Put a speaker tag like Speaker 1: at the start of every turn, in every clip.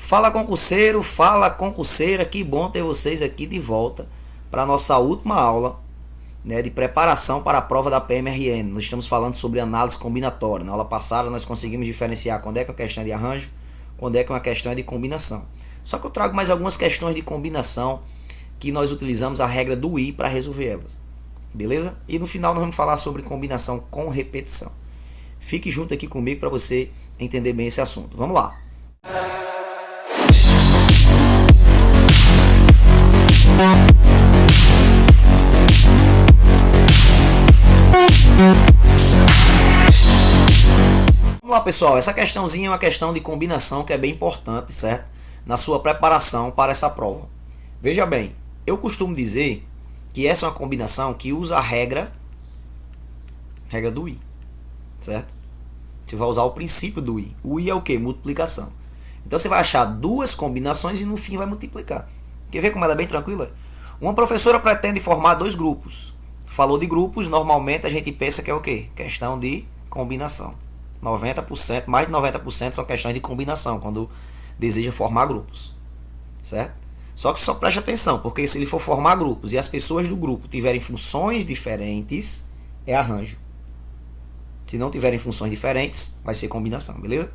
Speaker 1: Fala concurseiro, fala concurseira, que bom ter vocês aqui de volta para a nossa última aula, né, de preparação para a prova da PMRN. Nós estamos falando sobre análise combinatória. Na aula passada nós conseguimos diferenciar quando é que uma questão é de arranjo, quando é que uma questão é de combinação. Só que eu trago mais algumas questões de combinação que nós utilizamos a regra do I para resolver elas. Beleza? E no final nós vamos falar sobre combinação com repetição. Fique junto aqui comigo para você entender bem esse assunto. Vamos lá. Vamos lá, pessoal. Essa questãozinha é uma questão de combinação que é bem importante, certo? Na sua preparação para essa prova. Veja bem, eu costumo dizer que essa é uma combinação que usa a regra do I, certo? Você vai usar o princípio do I. O I é o que? Multiplicação. Então você vai achar duas combinações e no fim vai multiplicar. Quer ver como ela é bem tranquila? Uma professora pretende formar dois grupos. Falou de grupos, normalmente a gente pensa que é o quê? Questão de combinação. 90%, mais de 90% são questões de combinação, quando deseja formar grupos. Certo? Só que só preste atenção, porque se ele for formar grupos e as pessoas do grupo tiverem funções diferentes, é arranjo. Se não tiverem funções diferentes, vai ser combinação, beleza?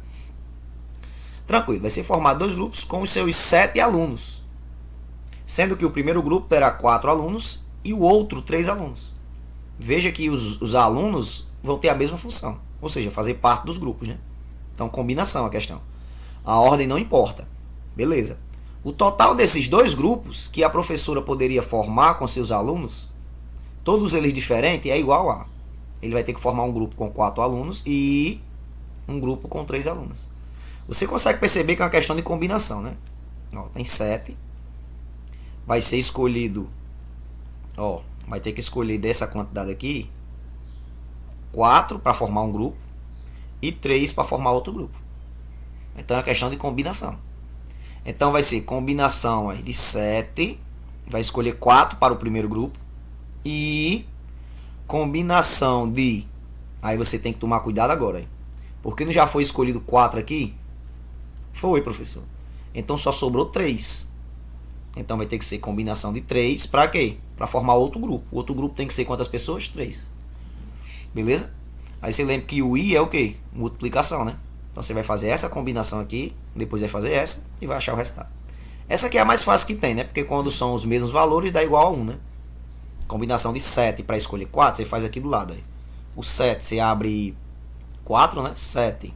Speaker 1: Tranquilo, vai ser formado dois grupos com os seus 7 alunos. Sendo que o primeiro grupo terá 4 alunos e o outro 3 alunos. Veja que os alunos vão ter a mesma função, ou seja, fazer parte dos grupos, né? Então, combinação a questão. A ordem não importa. Beleza. O total desses dois grupos que a professora poderia formar com seus alunos, todos eles diferentes, é igual a. Ele vai ter que formar um grupo com 4 alunos e um grupo com 3 alunos. Você consegue perceber que é uma questão de combinação, né? Ó, tem 7. Vai ser escolhido, ó, vai ter que escolher dessa quantidade aqui 4 para formar um grupo e 3 para formar outro grupo. Então é uma questão de combinação. Então vai ser combinação de 7, vai escolher 4 para o primeiro grupo e combinação de, aí você tem que tomar cuidado agora, porque não já foi escolhido 4 aqui? Foi, professor. Então só sobrou 3. Então vai ter que ser combinação de 3 para quê? Para formar outro grupo. O outro grupo tem que ser quantas pessoas? 3. Beleza? Aí você lembra que o I é o quê? Multiplicação, né? Então você vai fazer essa combinação aqui, depois vai fazer essa e vai achar o resultado. Essa aqui é a mais fácil que tem, né? Porque quando são os mesmos valores dá igual a 1, né? Combinação de 7 para escolher 4, você faz aqui do lado. Aí. O 7 você abre 4, né? 7,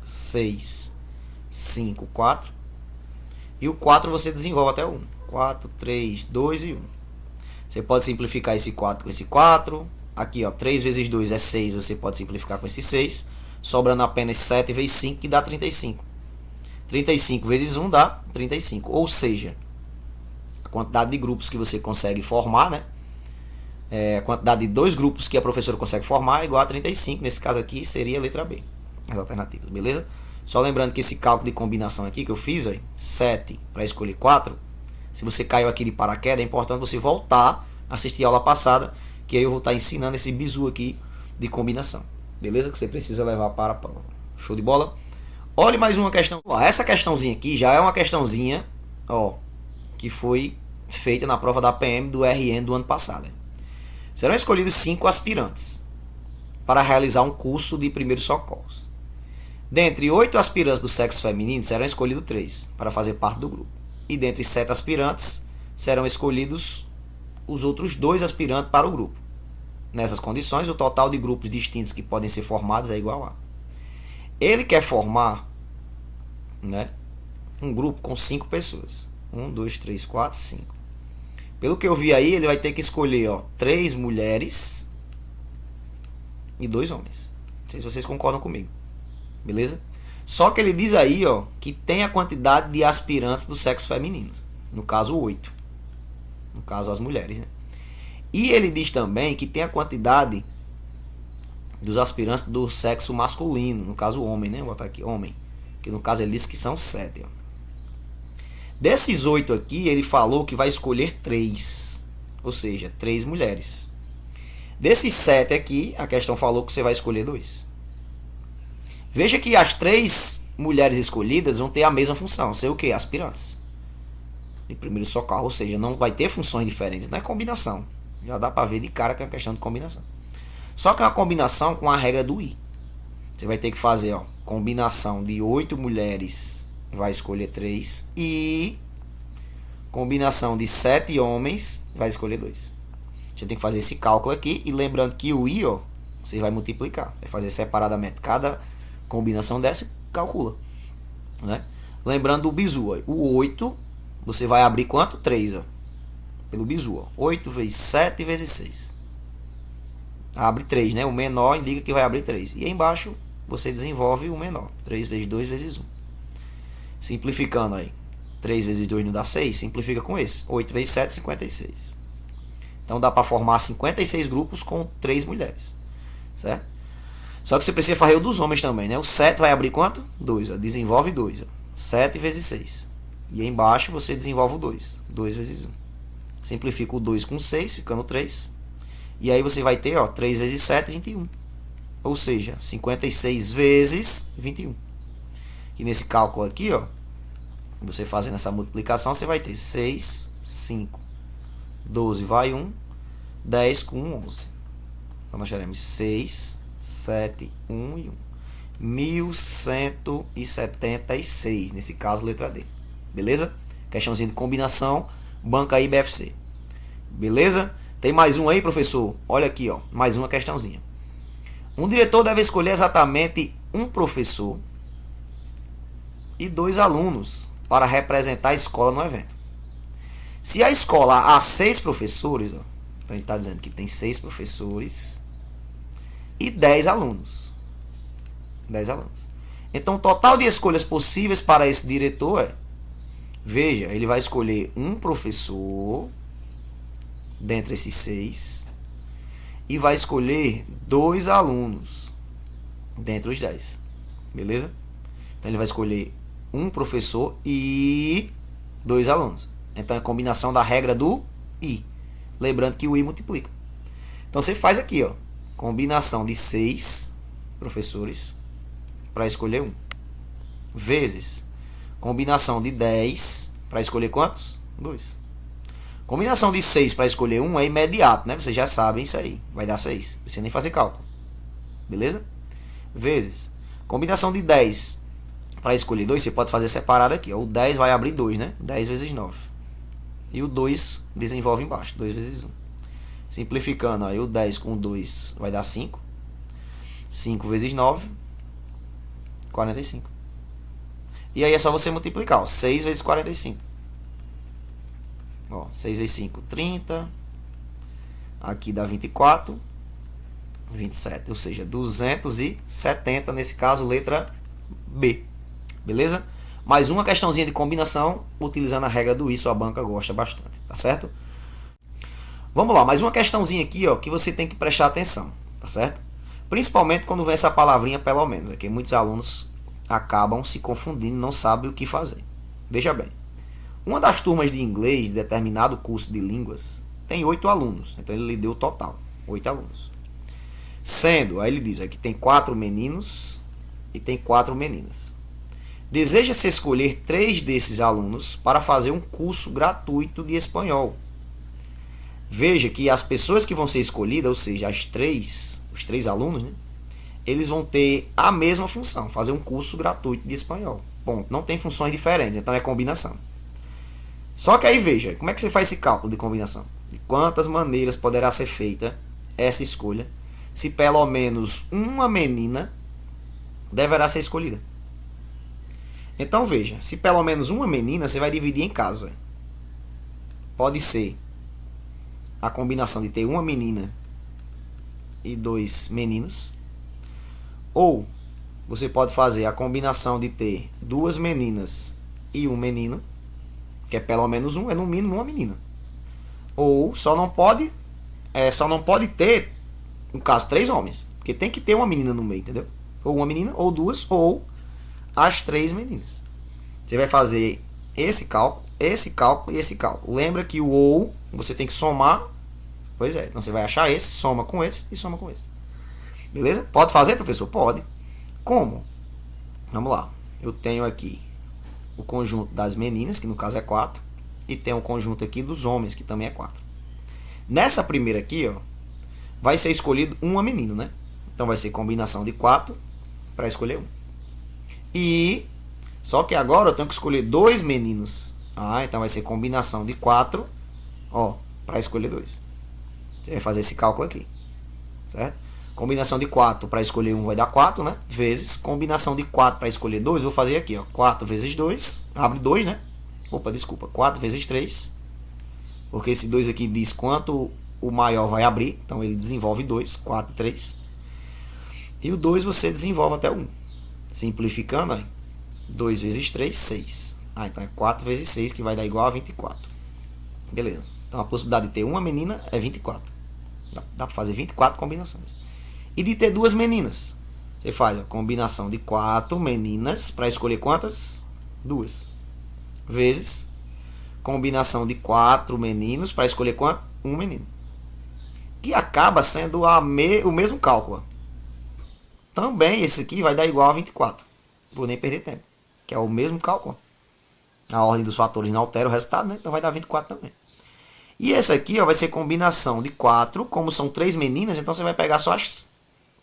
Speaker 1: 6, 5, 4. E o 4 você desenvolve até o 1. 4, 3, 2 e 1. Você pode simplificar esse 4 com esse 4. Aqui, ó, 3 vezes 2 é 6. Você pode simplificar com esse 6. Sobrando apenas 7 vezes 5, que dá 35. 35 vezes 1 dá 35. Ou seja, a quantidade de grupos que você consegue formar, né? A quantidade de dois grupos que a professora consegue formar é igual a 35. Nesse caso aqui seria a letra B. As alternativas, beleza? Só lembrando que esse cálculo de combinação aqui que eu fiz, ó, 7 para escolher 4. Se você caiu aqui de paraquedas, é importante você voltar a assistir a aula passada, que aí eu vou estar ensinando esse bizu aqui de combinação. Beleza? Que você precisa levar para a prova. Show de bola? Olhe mais uma questão. Essa questãozinha aqui já é uma questãozinha, ó, que foi feita na prova da PM do RN do ano passado. Serão escolhidos 5 aspirantes para realizar um curso de primeiros socorros. Dentre 8 aspirantes do sexo feminino, serão escolhidos 3 para fazer parte do grupo. E dentre 7 aspirantes, serão escolhidos os outros 2 aspirantes para o grupo. Nessas condições, o total de grupos distintos que podem ser formados é igual a. Ele quer formar, né, um grupo com 5 pessoas. 1, 2, 3, 4, 5. Pelo que eu vi aí, ele vai ter que escolher, ó, 3 mulheres e 2 homens. Não sei se vocês concordam comigo. Beleza? Só que ele diz aí, ó, que tem a quantidade de aspirantes do sexo feminino. No caso, 8. No caso, as mulheres, né? E ele diz também que tem a quantidade dos aspirantes do sexo masculino. No caso, homem, né? Vou botar aqui, homem. Que no caso ele diz que são 7. Ó. Desses 8 aqui, ele falou que vai escolher 3. Ou seja, 3 mulheres. Desses 7 aqui, a questão falou que você vai escolher 2. Veja que as 3 mulheres escolhidas vão ter a mesma função, ser o que? Aspirantes de primeiro socorro, ou seja, não vai ter funções diferentes, não é combinação. Já dá para ver de cara que é uma questão de combinação. Só que é uma combinação com a regra do I. Você vai ter que fazer, ó, combinação de 8 mulheres, vai escolher 3, e combinação de 7 homens, vai escolher 2. Você tem que fazer esse cálculo aqui, e lembrando que o I, ó, você vai multiplicar, vai fazer separadamente cada combinação dessa, calcula, né? Lembrando do bizu, ó, o 8, você vai abrir quanto? 3, ó, pelo bizu, ó. 8 vezes 7 vezes 6. Abre 3, né? O menor indica que vai abrir 3. E aí embaixo você desenvolve o menor. 3 vezes 2 vezes 1. Simplificando aí. 3 vezes 2 não dá 6? Simplifica com esse. 8 vezes 7, 56. Então dá para formar 56 grupos com 3 mulheres. Certo? Só que você precisa fazer o dos homens também, né? O 7 vai abrir quanto? 2. Ó. Desenvolve 2. Ó. 7 vezes 6. E aí embaixo você desenvolve o 2. 2 vezes 1. Simplifica o 2 com 6, ficando 3. E aí você vai ter, ó, 3 vezes 7, 21. Ou seja, 56 vezes 21. E nesse cálculo aqui, ó, você fazendo essa multiplicação, você vai ter 6, 5, 12 vai 1, 10 com 1, 11. Então nós teremos 6, 7, 1 e 1. 1176, nesse caso, letra D. Beleza? Questãozinha de combinação, banca aí BFC. Beleza? Tem mais um aí, professor? Olha aqui, ó, mais uma questãozinha. Um diretor deve escolher exatamente um professor e 2 alunos para representar a escola no evento. Se a escola há 6 professores, ó, então ele está dizendo que tem 6 professores e 10 alunos. 10 alunos. Então, o total de escolhas possíveis para esse diretor é, veja, ele vai escolher um professor dentre esses 6 e vai escolher 2 alunos dentre os 10. Beleza? Então ele vai escolher um professor e 2 alunos. Então é a combinação da regra do I. Lembrando que o I multiplica. Então você faz aqui, ó, combinação de 6 professores para escolher um, vezes combinação de 10 para escolher quantos? 2. Combinação de 6 para escolher um é imediato, né? Vocês já sabem isso aí. Vai dar 6. Não precisa nem fazer cálculo. Beleza? Vezes. Combinação de 10 para escolher 2, você pode fazer separado aqui. Ó. O 10 vai abrir 2, né? 10 vezes 9. E o 2 desenvolve embaixo. 2 vezes 1. Simplificando, aí o 10 com 2 vai dar 5. 5 vezes 9, 45. E aí é só você multiplicar. Ó. 6 vezes 45. Ó, 6 vezes 5, 30. Aqui dá 24. 27. Ou seja, 270. Nesse caso, letra B. Beleza? Mais uma questãozinha de combinação. Utilizando a regra do I. Sua banca gosta bastante. Tá certo? Vamos lá. Mais uma questãozinha aqui, ó, que você tem que prestar atenção. Tá certo? Principalmente quando vem essa palavrinha pelo menos. Porque muitos alunos acabam se confundindo. Não sabem o que fazer. Veja bem. Uma das turmas de inglês de determinado curso de línguas tem 8 alunos. Então ele lhe deu o total, 8 alunos. Sendo, aí ele diz que tem 4 meninos e tem 4 meninas. Deseja-se escolher 3 desses alunos para fazer um curso gratuito de espanhol. Veja que as pessoas que vão ser escolhidas, ou seja, os 3 alunos, né, eles vão ter a mesma função, fazer um curso gratuito de espanhol. Bom, não tem funções diferentes, então é combinação. Só que aí veja, como é que você faz esse cálculo de combinação? De quantas maneiras poderá ser feita essa escolha, se pelo menos uma menina deverá ser escolhida. Então veja, se pelo menos uma menina, você vai dividir em casos. Pode ser a combinação de ter uma menina e 2 meninos. Ou você pode fazer a combinação de ter 2 meninas e 1 menino. Que é pelo menos um, é no mínimo uma menina. Ou só não pode ter, no caso, 3 homens. Porque tem que ter uma menina no meio, entendeu? Ou uma menina, ou 2, ou as 3 meninas. Você vai fazer esse cálculo e esse cálculo. Lembra que o ou você tem que somar. Pois é, então você vai achar esse, soma com esse e soma com esse. Beleza? Pode fazer, professor? Pode. Como? Vamos lá. eu tenho aqui o conjunto das meninas, que no caso é 4, e tem o conjunto aqui dos homens, que também é 4. Nessa primeira aqui, ó, vai ser escolhido uma menina, né? Então vai ser combinação de 4 para escolher um. E só que agora eu tenho que escolher dois meninos. Então vai ser combinação de 4, ó, para escolher 2. Você vai fazer esse cálculo aqui, certo? Combinação de 4 para escolher um vai dar 4, né? Vezes combinação de 4 para escolher 2, vou fazer aqui, ó, 4 vezes 2, abre 2, né? Opa, desculpa, 4 vezes 3, porque esse 2 aqui diz quanto o maior vai abrir, então ele desenvolve 2, 4 e 3. E o 2 você desenvolve até o 1. Simplificando, ó, 2 vezes 3, 6. Então é 4 vezes 6, que vai dar igual a 24. Beleza. Então a possibilidade de ter uma menina é 24. Dá para fazer 24 combinações. E de ter duas meninas, você faz a combinação de 4 meninas para escolher quantas? 2. Vezes combinação de 4 meninos para escolher quanto? Um menino. Que acaba sendo o mesmo cálculo. Também esse aqui vai dar igual a 24. Vou nem perder tempo. Que é o mesmo cálculo. A ordem dos fatores não altera o resultado, né? Então vai dar 24 também. E esse aqui, ó, vai ser combinação de 4. Como são 3 meninas, então você vai pegar só as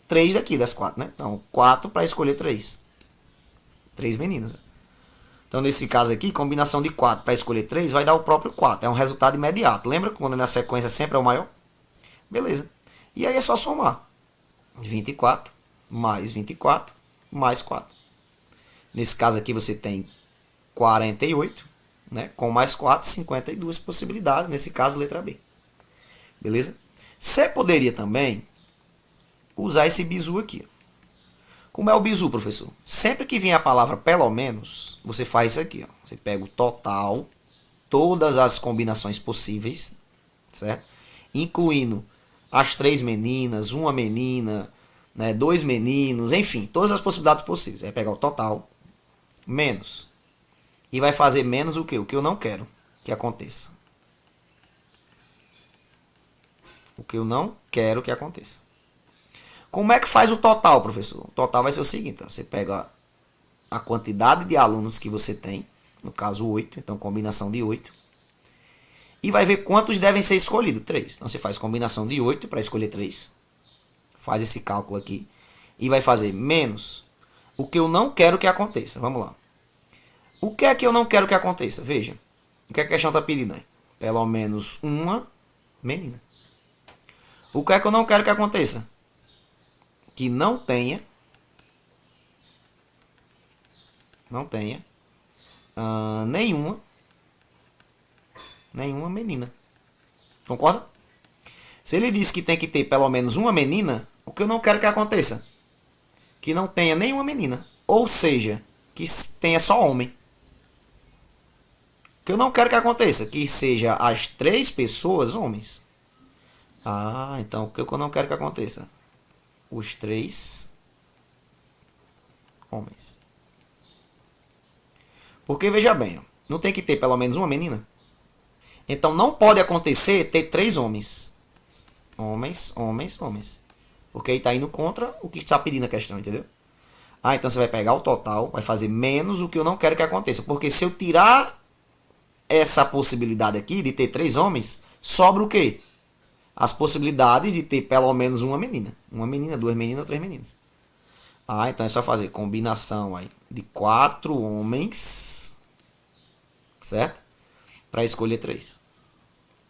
Speaker 1: 3 daqui das 4, né? Então 4 para escolher 3. 3 meninas. Então nesse caso aqui, combinação de 4 para escolher 3 vai dar o próprio 4. É um resultado imediato. Lembra quando na sequência sempre é o maior? Beleza. E aí é só somar. 24 mais 24 mais 4. Nesse caso aqui você tem 48, né? Com mais 4, 52 possibilidades. Nesse caso, letra B. Beleza? Você poderia também usar esse bizu aqui. Como é o bizu, professor? Sempre que vem a palavra pelo menos, você faz isso aqui. Ó. Você pega o total, todas as combinações possíveis, certo? Incluindo as 3 meninas, uma menina, né, 2 meninos, enfim, todas as possibilidades possíveis. Aí pegar o total, menos. E vai fazer menos o quê? O que eu não quero que aconteça. O que eu não quero que aconteça. Como é que faz o total, professor? O total vai ser o seguinte. Ó, você pega a quantidade de alunos que você tem. No caso 8. Então combinação de 8. E vai ver quantos devem ser escolhidos. 3. Então você faz combinação de 8 para escolher 3. Faz esse cálculo aqui. E vai fazer menos o que eu não quero que aconteça. Vamos lá. O que é que eu não quero que aconteça? Veja. O que a questão está pedindo aí? Pelo menos uma menina. O que é que eu não quero que aconteça? Que não tenha nenhuma menina. Concorda? Se ele diz que tem que ter pelo menos uma menina, o que eu não quero que aconteça? Que não tenha nenhuma menina. Ou seja, que tenha só homem. O que eu não quero que aconteça? Que seja as 3 pessoas homens. Então o que eu não quero que aconteça? Os 3 homens. Porque veja bem, ó, não tem que ter pelo menos uma menina? Então não pode acontecer ter 3 homens. Homens, homens, homens. Porque aí está indo contra o que está pedindo a questão, entendeu? Então você vai pegar o total, vai fazer menos o que eu não quero que aconteça. Porque se eu tirar essa possibilidade aqui de ter 3 homens, sobra o quê? As possibilidades de ter pelo menos uma menina. Uma menina, 2 meninas ou 3 meninas. Então é só fazer combinação aí de 4 homens, certo? Para escolher 3.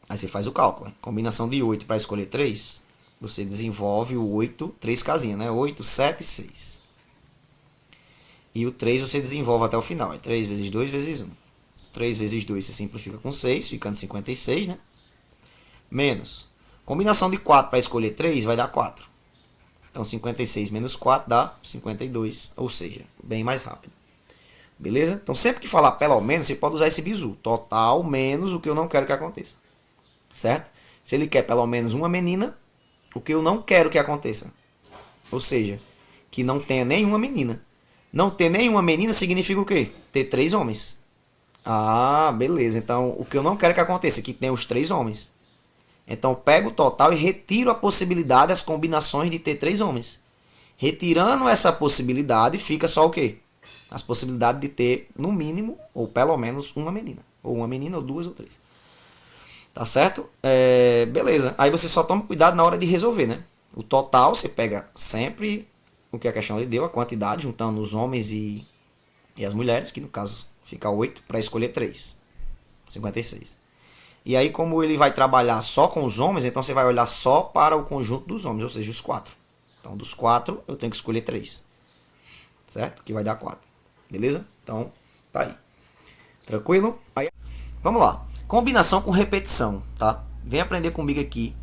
Speaker 1: Aí você faz o cálculo. Combinação de 8 para escolher 3, você desenvolve o 8, 3 casinhas, né? 8, 7 e 6. E o 3 você desenvolve até o final. É 3 vezes 2 vezes 1. 3 vezes 2 se simplifica com 6, ficando 56, né? Menos. Combinação de 4 para escolher 3 vai dar 4. Então 56 menos 4 dá 52, ou seja, bem mais rápido. Beleza? Então sempre que falar pelo menos, você pode usar esse bizu. Total menos o que eu não quero que aconteça. Certo? Se ele quer pelo menos uma menina, o que eu não quero que aconteça. Ou seja, que não tenha nenhuma menina. Não ter nenhuma menina significa o quê? Ter 3 homens. Beleza. Então o que eu não quero que aconteça é que tenha os 3 homens. Então pego o total e retiro a possibilidade, as combinações de ter 3 homens. Retirando essa possibilidade, fica só o quê? as possibilidades de ter, no mínimo, ou pelo menos, uma menina. Ou uma menina, ou duas, ou três. Tá certo? Beleza. Aí você só toma cuidado na hora de resolver, né? O total, você pega sempre o que a questão lhe deu, a quantidade, juntando os homens e as mulheres, que no caso fica 8, para escolher 3. 56. E aí, como ele vai trabalhar só com os homens, então você vai olhar só para o conjunto dos homens, ou seja, os 4. Então, dos 4, eu tenho que escolher 3. Certo? Que vai dar 4. Beleza? Então, tá aí. Tranquilo? Aí, vamos lá. Combinação com repetição, tá? Vem aprender comigo aqui,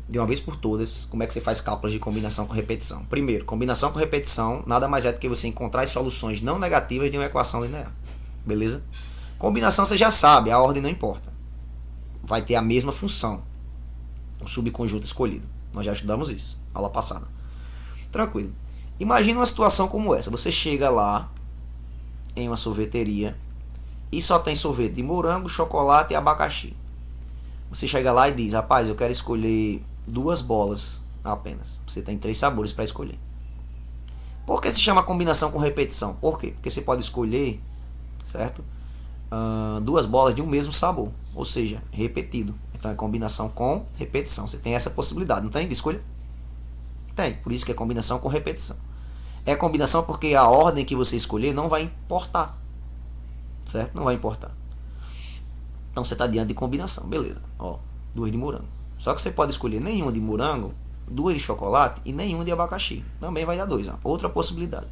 Speaker 1: de uma vez por todas, como é que você faz cálculos de combinação com repetição. Primeiro, combinação com repetição nada mais é do que você encontrar as soluções não negativas de uma equação linear. Beleza? Combinação você já sabe, a ordem não importa. Vai ter a mesma função, o subconjunto escolhido. Nós já estudamos isso, aula passada. Tranquilo. Imagina uma situação como essa. Você chega lá em uma sorveteria e só tem sorvete de morango, chocolate e abacaxi. Você chega lá e diz: rapaz, eu quero escolher 2 bolas apenas. Você tem 3 sabores para escolher. Por que se chama combinação com repetição? Por quê? Porque você pode escolher, certo? 2 bolas de um mesmo sabor, ou seja, repetido. Então é combinação com repetição. Você tem essa possibilidade, não tem de escolha? Tem, por isso que é combinação com repetição. É combinação porque a ordem que você escolher não vai importar, certo? Não vai importar. Então você está diante de combinação, beleza. Ó, 2 de morango. Só que você pode escolher nenhuma de morango, 2 de chocolate e nenhuma de abacaxi. Também vai dar 2. Outra possibilidade.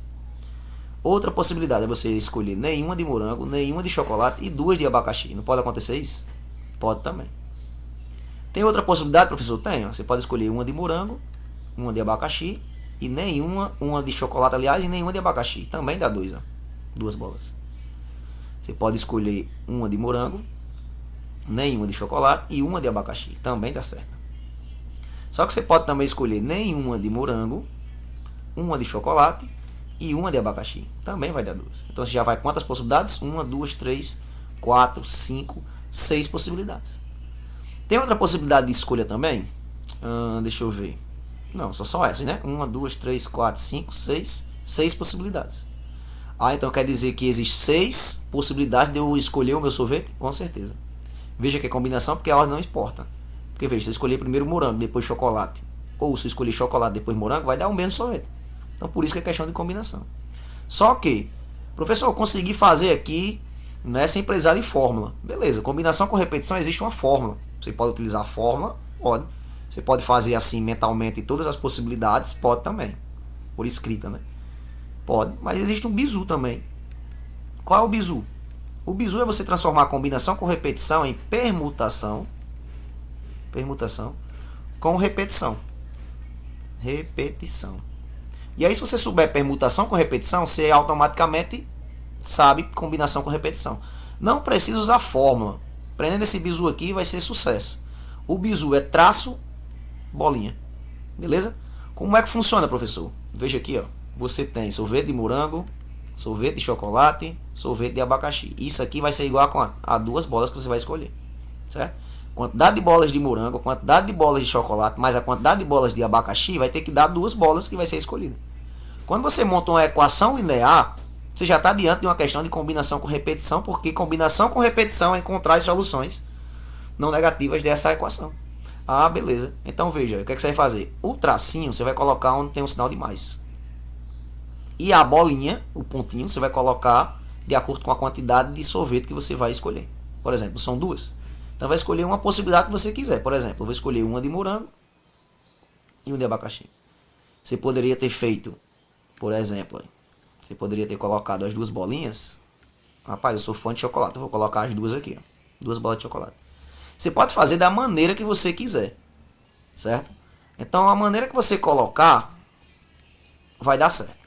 Speaker 1: Outra possibilidade é você escolher nenhuma de morango, nenhuma de chocolate e 2 de abacaxi. Não pode acontecer isso? Pode também. Tem outra possibilidade, professor? Tem. Você pode escolher uma de morango, uma de abacaxi e nenhuma, uma de chocolate, aliás, e nenhuma de abacaxi. Também dá 2, ó. 2 bolas. Você pode escolher uma de morango, nenhuma de chocolate e uma de abacaxi. Também dá certo. Só que você pode também escolher nenhuma de morango, uma de chocolate e uma de abacaxi. Também vai dar 2. Então você já vai quantas possibilidades? 1, 2, 3, 4, 5, 6 possibilidades. Tem outra possibilidade de escolha também? Deixa eu ver. Não, só essas, né? 1, 2, 3, 4, 5, 6. 6 possibilidades. Então quer dizer que existem 6 possibilidades de eu escolher o meu sorvete? Com certeza. Veja que é combinação porque a ordem não importa. Porque veja, se eu escolher primeiro morango, depois chocolate, ou se eu escolher chocolate, depois morango, vai dar o mesmo sorvete. Então por isso que é questão de combinação. Só que, professor, eu consegui fazer aqui, né, sem precisar de fórmula. Beleza, combinação com repetição existe uma fórmula. Você pode utilizar a fórmula, pode. Você pode fazer assim mentalmente todas as possibilidades, pode também. Por escrita, né? Pode, mas existe um bizu também. Qual é o bizu? O bizu é você transformar a combinação com repetição em permutação com repetição. Repetição. E aí, se você souber permutação com repetição, você automaticamente sabe combinação com repetição. Não precisa usar fórmula. Aprendendo esse bizu aqui vai ser sucesso. O bizu é traço, bolinha. Beleza? Como é que funciona, professor? Veja aqui, ó. Você tem sorvete de morango, sorvete de chocolate, sorvete de abacaxi. Isso aqui vai ser igual a 2 bolas que você vai escolher. Certo? Quantidade de bolas de morango, quantidade de bolas de chocolate, mais a quantidade de bolas de abacaxi, vai ter que dar 2 bolas que vai ser escolhida. Quando você monta uma equação linear, você já está diante de uma questão de combinação com repetição, porque combinação com repetição é encontrar as soluções não negativas dessa equação. Beleza. Então veja, o que, é que você vai fazer? O tracinho você vai colocar onde tem um sinal de mais. E a bolinha, o pontinho, você vai colocar de acordo com a quantidade de sorvete que você vai escolher. Por exemplo, são 2. Então vai escolher uma possibilidade que você quiser. Por exemplo, eu vou escolher uma de morango e uma de abacaxi. Você poderia ter feito, por exemplo, você poderia ter colocado as 2 bolinhas. Rapaz, eu sou fã de chocolate, eu vou colocar as 2 aqui, ó. 2 bolas de chocolate. Você pode fazer da maneira que você quiser, certo? Então a maneira que você colocar vai dar certo,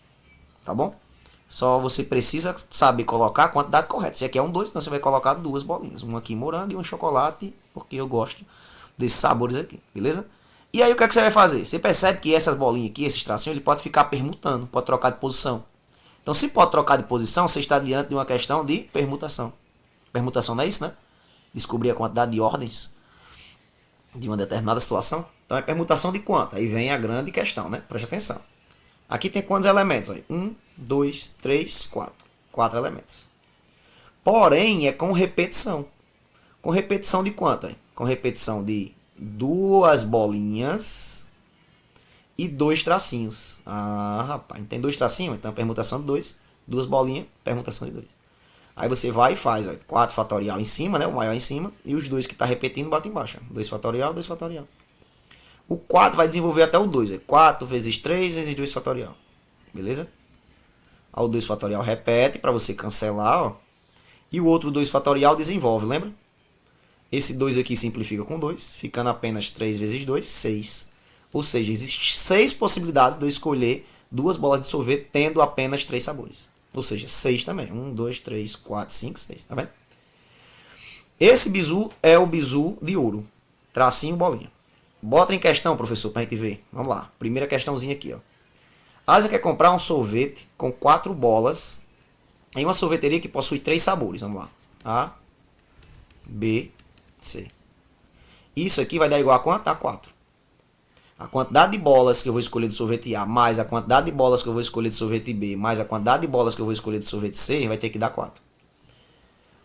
Speaker 1: tá bom? Só você precisa saber colocar a quantidade correta. Se aqui é 1, 2, então você vai colocar 2 bolinhas. Uma aqui morango e um chocolate, porque eu gosto desses sabores aqui, beleza? E aí o que é que você vai fazer? Você percebe que essas bolinhas aqui, esses tracinhos, ele pode ficar permutando, pode trocar de posição. Então se pode trocar de posição, você está diante de uma questão de permutação. Permutação não é isso, né? Descobrir a quantidade de ordens de uma determinada situação. Então é permutação de quanto? Aí vem a grande questão, né? Preste atenção. Aqui tem quantos elementos? 1, 2, 3, 4. 4 elementos. Porém, é com repetição. Com repetição de quanto? Com repetição de 2 bolinhas e 2 tracinhos. Ah, rapaz, tem 2 tracinhos? Então, permutação de 2. 2 bolinhas, permutação de 2. Aí você vai e faz, ó, 4 fatorial em cima, né, o maior em cima, e os 2 que está repetindo, bota embaixo. 2 fatorial, 2 fatorial. O 4 vai desenvolver até o 2. 4 vezes 3 vezes 2 fatorial. Beleza? Aí o 2 fatorial repete para você cancelar, ó. E o outro 2 fatorial desenvolve, lembra? Esse 2 aqui simplifica com 2, ficando apenas 3 vezes 2, 6. Ou seja, existem 6 possibilidades de eu escolher 2 bolas de sorvete tendo apenas 3 sabores. Ou seja, 6 também. 1, 2, 3, 4, 5, 6. Tá vendo? Esse bizu é o bizu de ouro. Tracinho, bolinha. Bota em questão, professor, pra gente ver. Vamos lá. Primeira questãozinha aqui, ó. Asa quer comprar um sorvete com 4 bolas em uma sorveteria que possui 3 sabores. Vamos lá. A, B, C. Isso aqui vai dar igual a quanto? A 4. A quantidade de bolas que eu vou escolher do sorvete A mais a quantidade de bolas que eu vou escolher do sorvete B mais a quantidade de bolas que eu vou escolher do sorvete C vai ter que dar 4.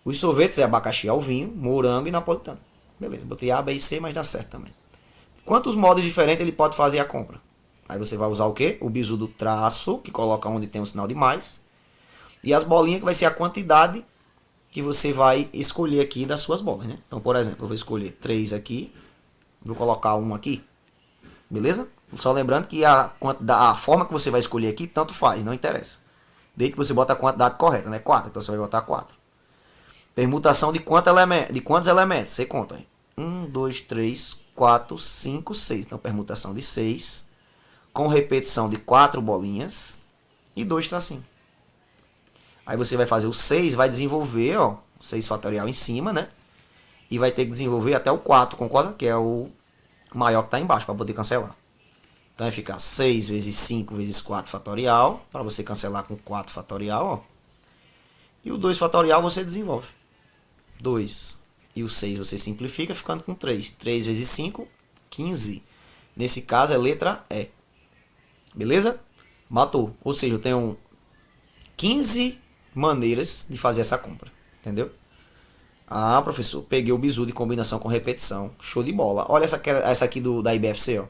Speaker 1: Os sorvetes é abacaxi ao vinho, morango e napolitano. Beleza, botei A, B e C, mas dá certo também. Quantos modos diferentes ele pode fazer a compra? Aí você vai usar o quê? O bizu do traço, que coloca onde tem o sinal de mais. E as bolinhas, que vai ser a quantidade que você vai escolher aqui das suas bolas, né? Então, por exemplo, eu vou escolher 3 aqui. Vou colocar 1 aqui. Beleza? Só lembrando que a forma que você vai escolher aqui, tanto faz, não interessa. Desde que você bota a quantidade correta, né? 4, então você vai botar 4. Permutação de quantos elementos? Você conta aí. 1, 2, 3, 4, 5, 6. Então, permutação de 6. Com repetição de 4 bolinhas e 2 tracinhos. Aí você vai fazer o 6, vai desenvolver, ó, 6 fatorial em cima, né? E vai ter que desenvolver até o 4, concorda? Que é o maior que está embaixo, para poder cancelar. Então vai ficar 6 vezes 5 vezes 4 fatorial, para você cancelar com 4 fatorial, ó. E o 2 fatorial você desenvolve. 2 e o 6 você simplifica, ficando com 3. 3 vezes 5, 15. Nesse caso é letra E. Beleza? Matou. Ou seja, eu tenho 15 maneiras de fazer essa compra. Entendeu? Ah, professor, peguei o bizu de combinação com repetição. Show de bola. Olha essa aqui da IBFC, ó.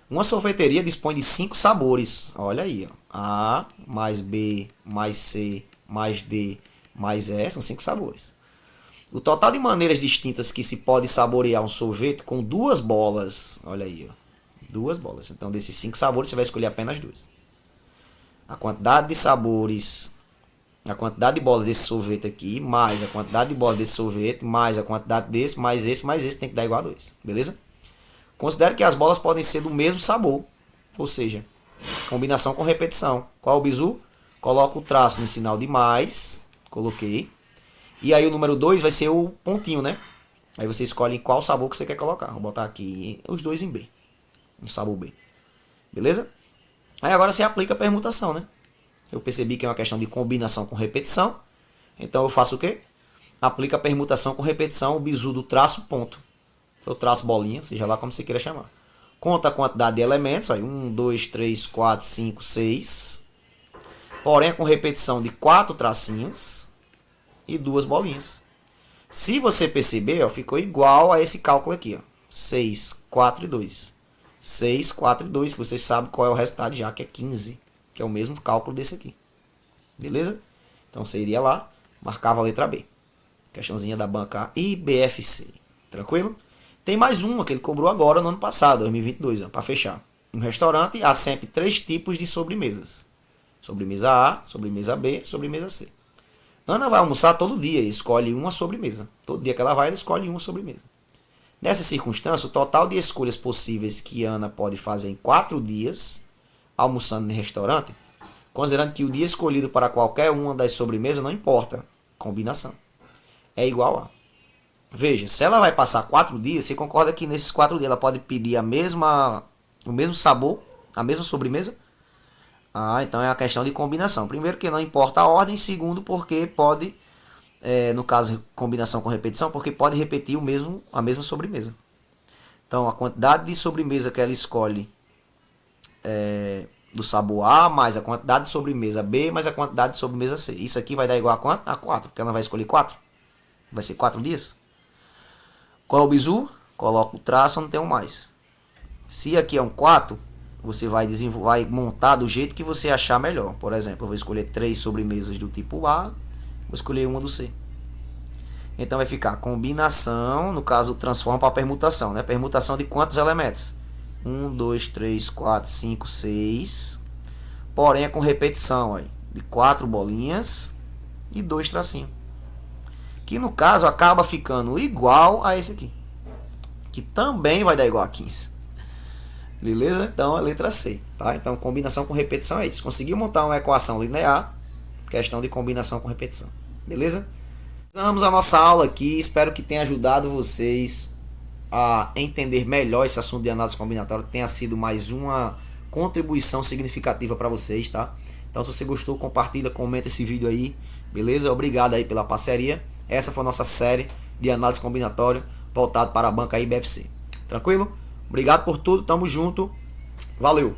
Speaker 1: Uma sorveteria dispõe de 5 sabores. Olha aí, ó. A mais B mais C mais D mais E são 5 sabores. O total de maneiras distintas que se pode saborear um sorvete com 2 bolas. Olha aí, ó. 2 bolas. Então, desses 5 sabores, você vai escolher apenas 2. A quantidade de sabores, a quantidade de bolas desse sorvete aqui, mais a quantidade de bolas desse sorvete, mais a quantidade desse, mais esse, tem que dar igual a 2. Beleza? Considere que as bolas podem ser do mesmo sabor. Ou seja, combinação com repetição. Qual é o bizu? Coloco o traço no sinal de mais. Coloquei. E aí o número 2 vai ser o pontinho, né? Aí você escolhe qual sabor que você quer colocar. Vou botar aqui os 2 em B. No sabor B. Beleza? Aí agora você aplica a permutação, né? Eu percebi que é uma questão de combinação com repetição. Então eu faço o quê? Aplica a permutação com repetição, o bizu do traço ponto. Eu traço bolinha, seja lá como você queira chamar. Conta a quantidade de elementos. 1, 2, 3, 4, 5, 6. Porém com repetição de 4 tracinhos e 2 bolinhas. Se você perceber, ó, ficou igual a esse cálculo aqui. Ó. 6, 4 e 2. 6, 4 e 2, que você sabe qual é o resultado já, que é 15. Que é o mesmo cálculo desse aqui. Beleza? Então você iria lá, marcava a letra B. Questãozinha da banca IBFC. Tranquilo? Tem mais uma que ele cobrou agora no ano passado, 2022, para fechar. No restaurante há sempre 3 tipos de sobremesas. Sobremesa A, sobremesa B, sobremesa C. Ana vai almoçar todo dia e escolhe uma sobremesa. Todo dia que ela vai, ela escolhe uma sobremesa. Nessa circunstância, o total de escolhas possíveis que Ana pode fazer em 4 dias, almoçando no restaurante, considerando que o dia escolhido para qualquer uma das sobremesas não importa, combinação, é igual a. Veja, se ela vai passar 4 dias, você concorda que nesses 4 dias ela pode pedir o mesmo sabor, a mesma sobremesa? Ah, então é uma questão de combinação. Primeiro que não importa a ordem, segundo porque pode, no caso combinação com repetição, porque pode repetir a mesma sobremesa. Então a quantidade de sobremesa que ela escolhe do sabor A mais a quantidade de sobremesa B mais a quantidade de sobremesa C. Isso aqui vai dar igual a quanto? A 4, porque ela vai escolher 4. Vai ser 4 dias. Qual é o bizu? Coloca o traço, não tem um mais. Se aqui é um 4, você vai montar do jeito que você achar melhor. Por exemplo, eu vou escolher 3 sobremesas do tipo A, vou escolher uma do C. Então vai ficar combinação, no caso transforma para permutação, né? Permutação de quantos elementos? 1, 2, 3, 4, 5, 6. Porém é com repetição aí, de 4 bolinhas e 2 tracinhos. Que no caso acaba ficando igual a esse aqui, que também vai dar igual a 15. Beleza? Então a letra C, tá? Então combinação com repetição é isso. Conseguiu montar uma equação linear, questão de combinação com repetição. Beleza? Vamos a nossa aula aqui. Espero que tenha ajudado vocês a entender melhor esse assunto de análise combinatória. Tenha sido mais uma contribuição significativa para vocês, tá? Então se você gostou, compartilha, comenta esse vídeo aí. Beleza? Obrigado aí pela parceria. Essa foi a nossa série de análise combinatória voltado para a banca IBFC. Tranquilo? Obrigado por tudo, tamo junto. Valeu!